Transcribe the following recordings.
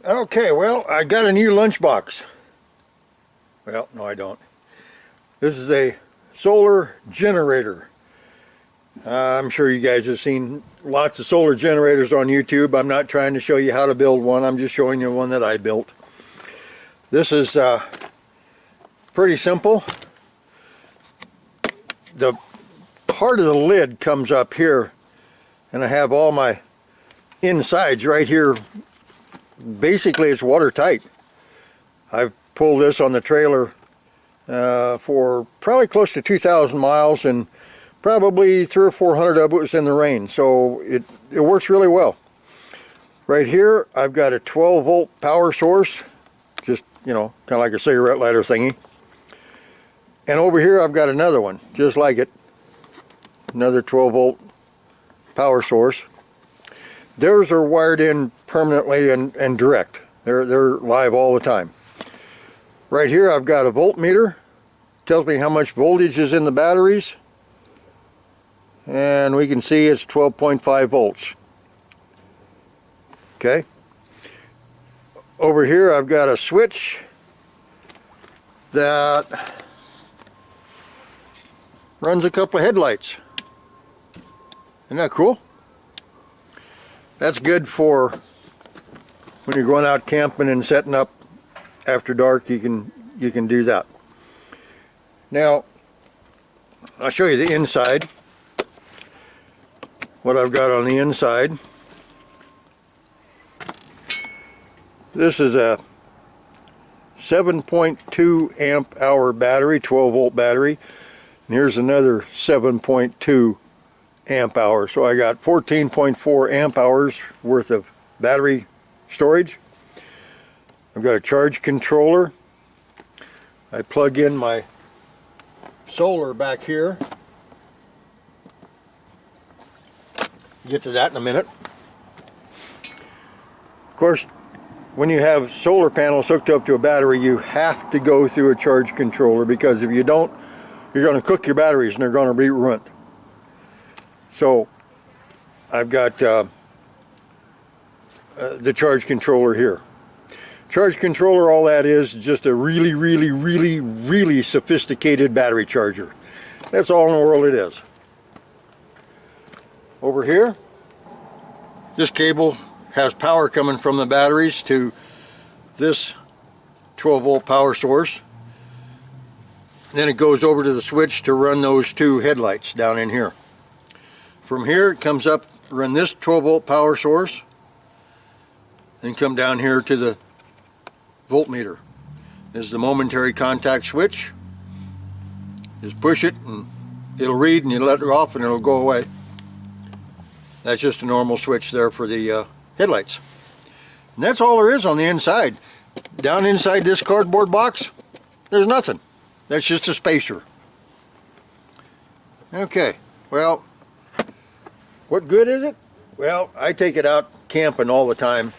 Okay, well, I got a new lunchbox. Well, no I don't. This is a solar generator. I'm sure you guys have seen lots of solar generators on YouTube. I'm not trying to show you how to build one. I'm just showing you one that I built. This is pretty simple. The part of the lid comes up here, and I have all my insides right here. Basically, it's watertight. I've pulled this on the trailer for probably close to 2,000 miles, and probably 300 or 400 of it was in the rain, so it works really well. Right here, I've got a 12-volt power source, just, you know, kind of like a cigarette lighter thingy. And over here, I've got another one, just like it, another 12-volt power source. Theirs are wired in permanently and direct. They're live all the time. Right here I've got a voltmeter. Tells me how much voltage is in the batteries. And we can see it's 12.5 volts. Okay. Over here I've got a switch that runs a couple of headlights. Isn't that cool? That's good for when you're going out camping and setting up after dark. You can do that. Now, I'll show you the inside. What I've got on the inside. This is a 7.2 amp hour battery, 12 volt battery. And here's another 7.2 amp hour. So I got 14.4 amp hours worth of battery storage. I've got a charge controller. I plug in my solar back here. Get to that in a minute. Of course, when you have solar panels hooked up to a battery, you have to go through a charge controller, because if you don't, you're going to cook your batteries and they're going to be ruined. So I've got the charge controller here. Charge controller, all that is just a really sophisticated battery charger. That's all in the world it is. Over here, this cable has power coming from the batteries to this 12 volt power source. Then it goes over to the switch to run those two headlights down in here. From here it comes up, run this 12 volt power source, then come down here to the voltmeter. This is the momentary contact switch. Just push it and it'll read, and you let it off and it'll go away. That's just a normal switch there for the headlights. And that's all there is on the inside. Down inside this cardboard box, there's nothing. That's just a spacer. Okay, well, what good is it? Well, I take it out camping all the time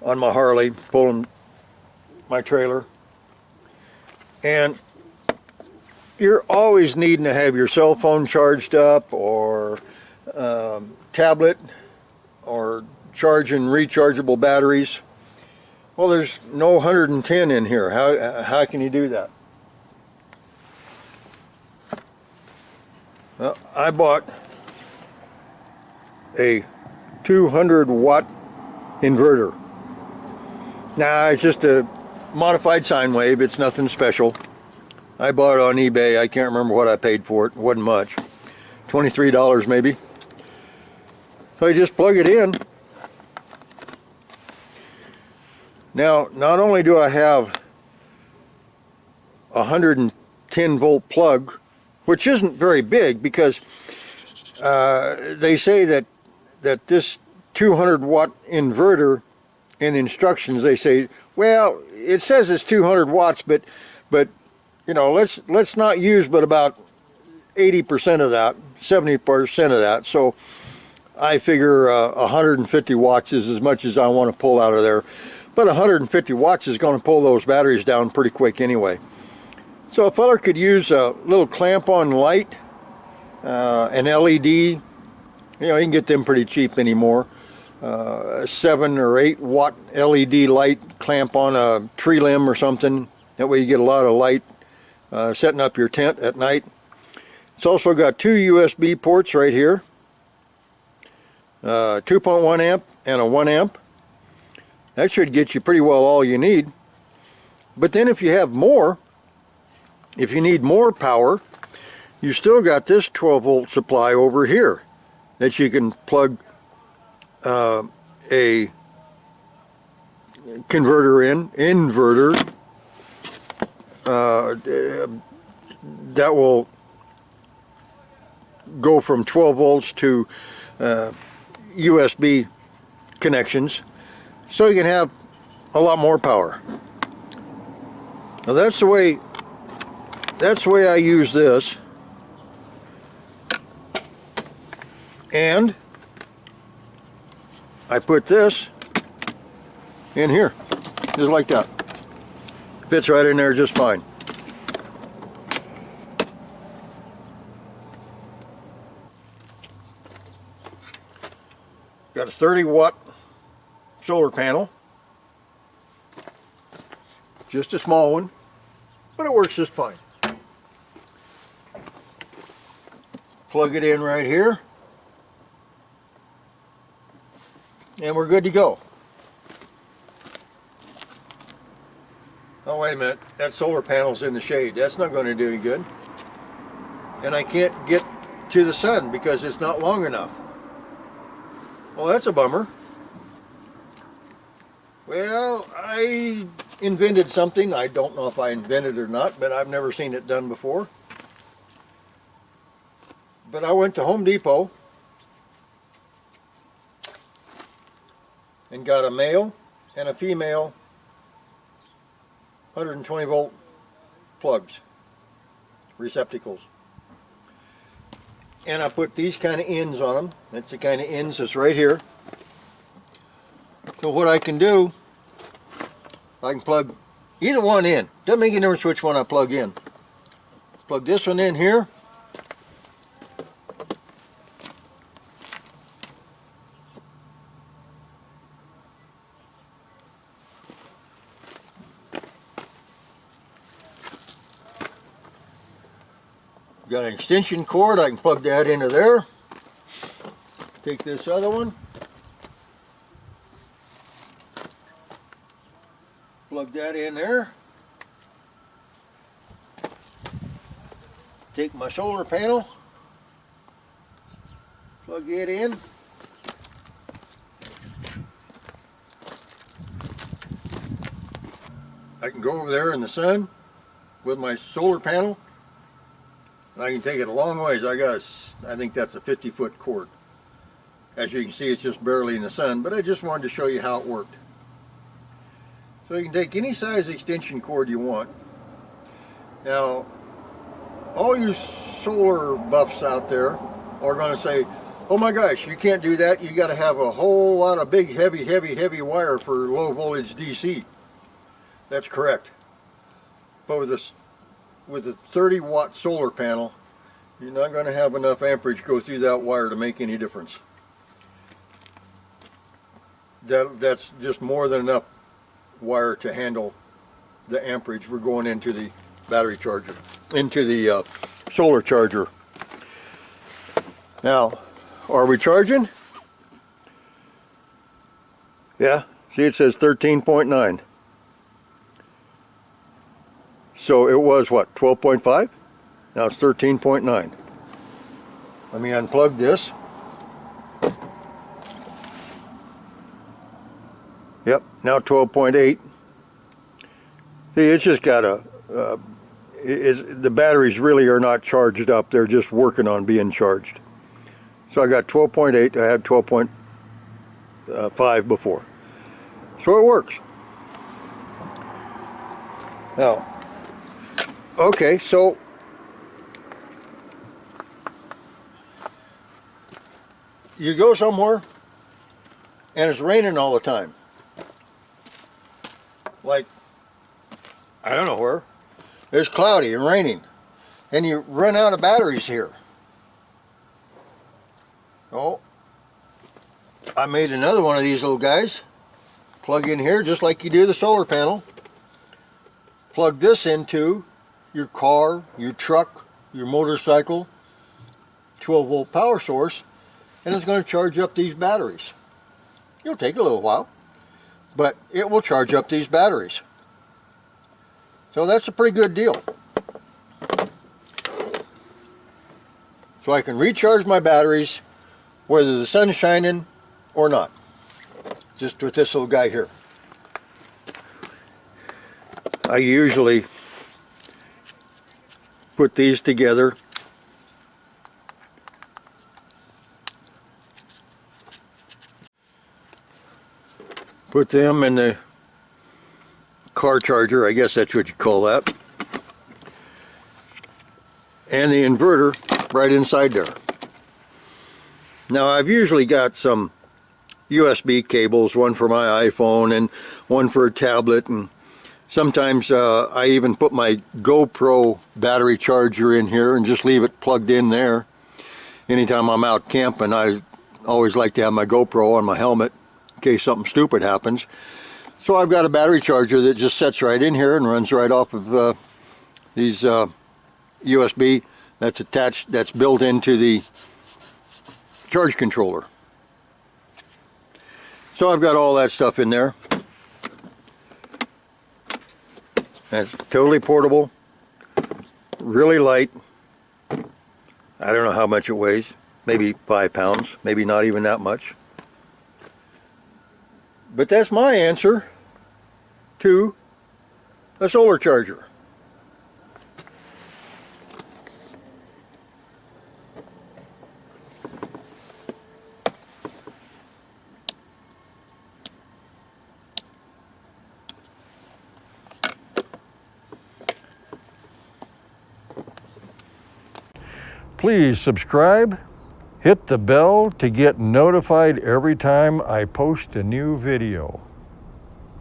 on my Harley, pulling my trailer. And you're always needing to have your cell phone charged up, or tablet, or charging rechargeable batteries. Well, there's no 110 in here. How can you do that? Well, I bought a 200 watt inverter. Now, it's just a modified sine wave. It's nothing special. I bought it on eBay. I can't remember what I paid for it. It wasn't much. $23 maybe. So I just plug it in. Now, not only do I have a 110 volt plug, which isn't very big, because they say that this 200 watt inverter, in the instructions they say, well, it says it's 200 watts, but you know, let's not use but about 80% of that, 70% of that. So I figure 150 watts is as much as I want to pull out of there. But 150 watts is going to pull those batteries down pretty quick anyway. So a feller could use a little clamp-on light, an LED. You know, you can get them pretty cheap anymore. 7 or 8 watt LED light clamp on a tree limb or something. That way you get a lot of light setting up your tent at night. It's also got 2 USB ports right here, 2.1 amp and a 1 amp. That should get you pretty well all you need. But then if you have more, if you need more power, you still got this 12 volt supply over here that you can plug a inverter that will go from 12 volts to USB connections, so you can have a lot more power. Now that's the way I use this. And I put this in here, just like that. Fits right in there just fine. Got a 30 watt solar panel. Just a small one, but it works just fine. Plug it in right here, and we're good to go. Oh, wait a minute, that solar panel's in the shade. That's not going to do any good. And I can't get to the sun because it's not long enough. Well, that's a bummer. Well, I invented something. I don't know if I invented it or not, but I've never seen it done before. But I went to Home Depot and got a male and a female 120 volt plugs, receptacles. And I put these kind of ends on them. That's the kind of ends that's right here. So what I can do, I can plug either one in. Doesn't make any difference which one I plug in. Plug this one in here. Got an extension cord, I can plug that into there. Take this other one, plug that in there. Take my solar panel, plug it in. I can go over there in the sun with my solar panel. And I can take it a long ways. I think that's a 50-foot cord. As you can see, it's just barely in the sun, but I just wanted to show you how it worked. So you can take any size extension cord you want. Now, all you solar buffs out there are going to say, oh my gosh, you can't do that. You got to have a whole lot of big, heavy wire for low voltage DC. That's correct. But with a 30 watt solar panel, you're not going to have enough amperage go through that wire to make any difference. That's just more than enough wire to handle the amperage we're going into the battery charger, into the solar charger. Now, are we charging? Yeah, see it says 13.9. So it was what, 12.5? Now it's 13.9. Let me unplug this. Yep, now 12.8. See, it's just got the batteries really are not charged up. They're just working on being charged. So I got 12.8. I had 12.5 before. So it works. Now, okay, so you go somewhere and it's raining all the time. Like, I don't know where. It's cloudy and raining. And you run out of batteries here. Oh, I made another one of these little guys. Plug in here just like you do the solar panel. Plug this into your car, your truck, your motorcycle, 12-volt power source, and it's going to charge up these batteries. It'll take a little while, but it will charge up these batteries. So that's a pretty good deal. So I can recharge my batteries whether the sun's shining or not. Just with this little guy here. I usually put these together. Put them in the car charger, I guess that's what you call that. And the inverter right inside there. Now I've usually got some USB cables, one for my iPhone and one for a tablet, and sometimes I even put my GoPro battery charger in here and just leave it plugged in there. Anytime I'm out camping, I always like to have my GoPro on my helmet in case something stupid happens. So I've got a battery charger that just sets right in here and runs right off of these USB that's attached, that's built into the charge controller. So I've got all that stuff in there. And it's totally portable, really light. I don't know how much it weighs, maybe 5 pounds, maybe not even that much. But that's my answer to a solar charger. Please subscribe, hit the bell to get notified every time I post a new video.